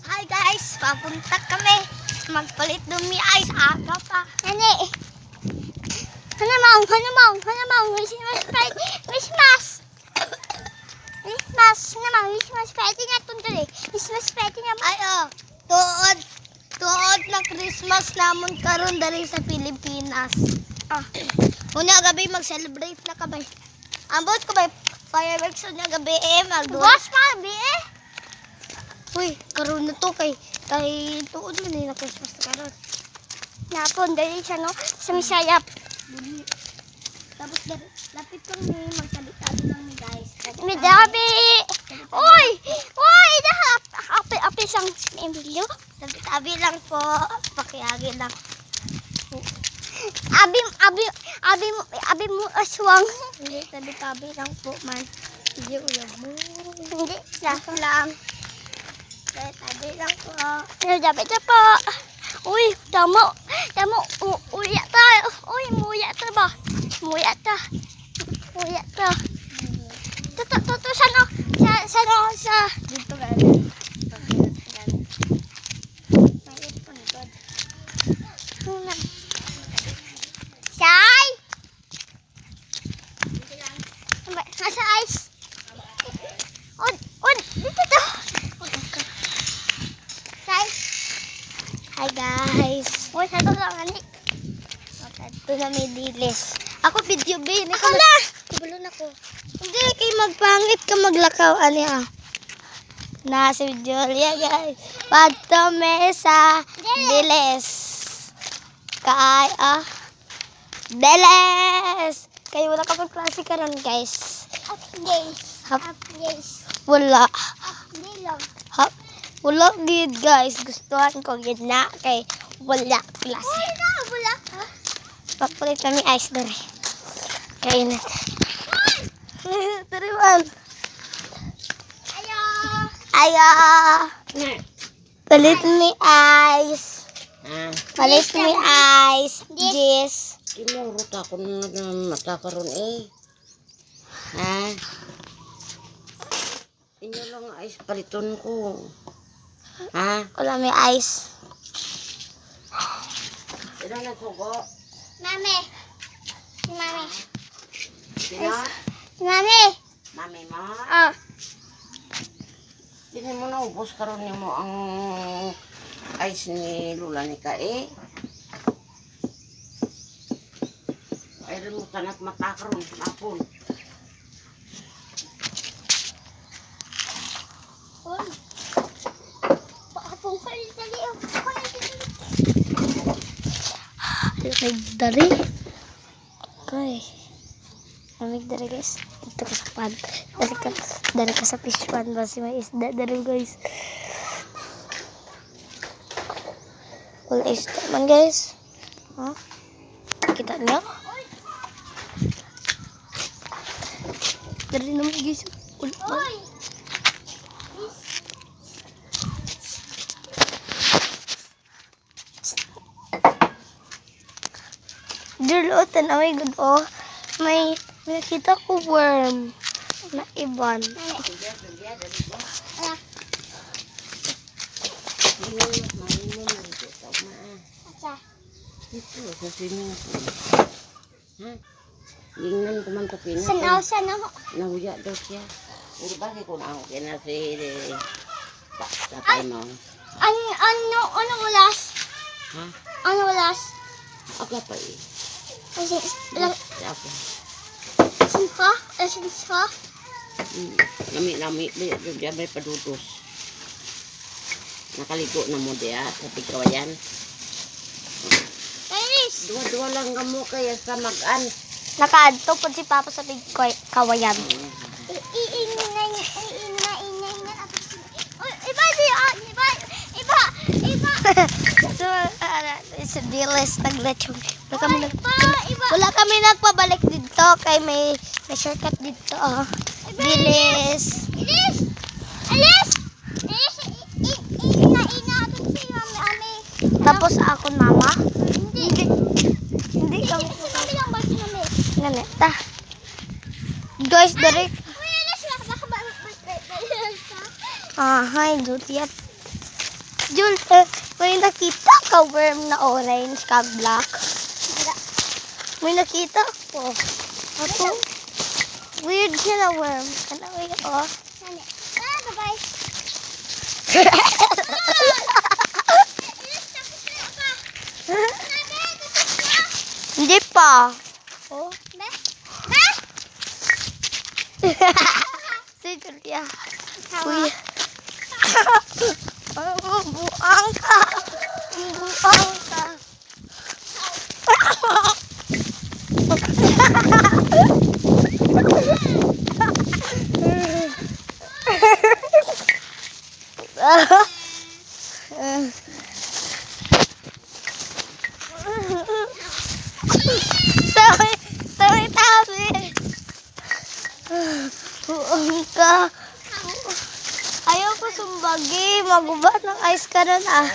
Hi guys, papunta kami. Magpalit dumi ice. Aga pa. Nani. Hanamang. Christmas. Christmas party na ito dali. Christmas party na mo. Ay, Tuod na Christmas namon karon dali sa Pilipinas. Unya gabi mag-celebrate na kabay. Ambot ko bay fireworks unya gabi mag-boss pa gabi Uy, karon na to kay tuod na Christmas karon. Napon dali siya no sa Misayap. Tapos lapit kang magsabi-sabi lang ni guys. Midabi. Uy, api sang Emilio. Sabi lang po, pakiagi lang. Abi mo aswang. Hindi, tabi lang po man. Hindi ulam mo. Hindi, lang. Tabi lang po. Tabi po. Uy, damo. Uya ta. Uy, muya ta ba? Muya ta. Tuto sa dito galing. Say! Nasa ice. Dito to. Say. Hi guys. Uy, sa to lang ani. Ito na may dilis. Ako video ba? Akala! Kabulon ako. Hindi, kay magpangit ka maglakaw. Ano yan? Nasa video liya guys. Pato mesa dilis. Kay Deles! Kayo wala ka pag-klase ka ron guys. Wala. Wala gid guys. Gustuhan ko gid na kay wala klase. Wala. Papalit kami ice dere. Kainit. Tariwan. Ayo. Palit mi ice. Palit mi ice. Yes. Kinurot ako na mata karon Inyo lang ice paliton ko. Wala may ice. Ilan na sugo? Mami. Sino? Mami. Mami mo? Hindi mo na ubos karon mo ang ice ni Lula ni Kae. Ay rin mo tanat mata karon mapon. Dari. Okay. Amig dari guys. Ito ka sa pan. Dari ka sa fish pan. Basi may isda dari guys. Wala isda man guys. Kita niyo. Dari naman guys. Uy! Dulutan na may good may nakita ko worm na iban. Ito sa swimming pool. Ingnan ko man tapin. Sana Nahuya daw siya. Uri ba ko na ako kina si tatay mo. Ano ulas? Ano ulas? Aga pa Sinfa? Lami dia may padudos. Nakaligo na mo dia sa Pikawayan. Dua lang kamo kaya sa mag-an. Nakaadto po si Papa sa Kawayan. So, diles naglechong. Wala kami nagpabalik dito kay may shortcut dito. Diles. Tapos ako mama. Hindi kami lang ba sinami. Ganita. Guys, direct. Hi, dutiyat. Jules, may nakita ka worm na orange kag black? May nakita ko. Ako? Weird siya na worm. Ano yun? Oh. Bye. Hindi pa. Oh. Si Julia. Uy. Buang ka. Buang ka. Tabi. Buang ka. Ayaw ko sumbagi. Magubat ng ice ka na na.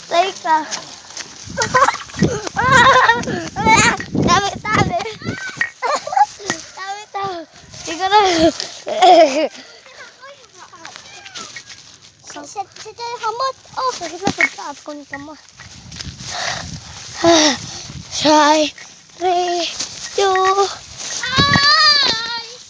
Stay ka. Tabi. Tabi. Ikaw na. Sa kamot. Oh, sakit na pagkaapon ka mo. Try. 3, 2,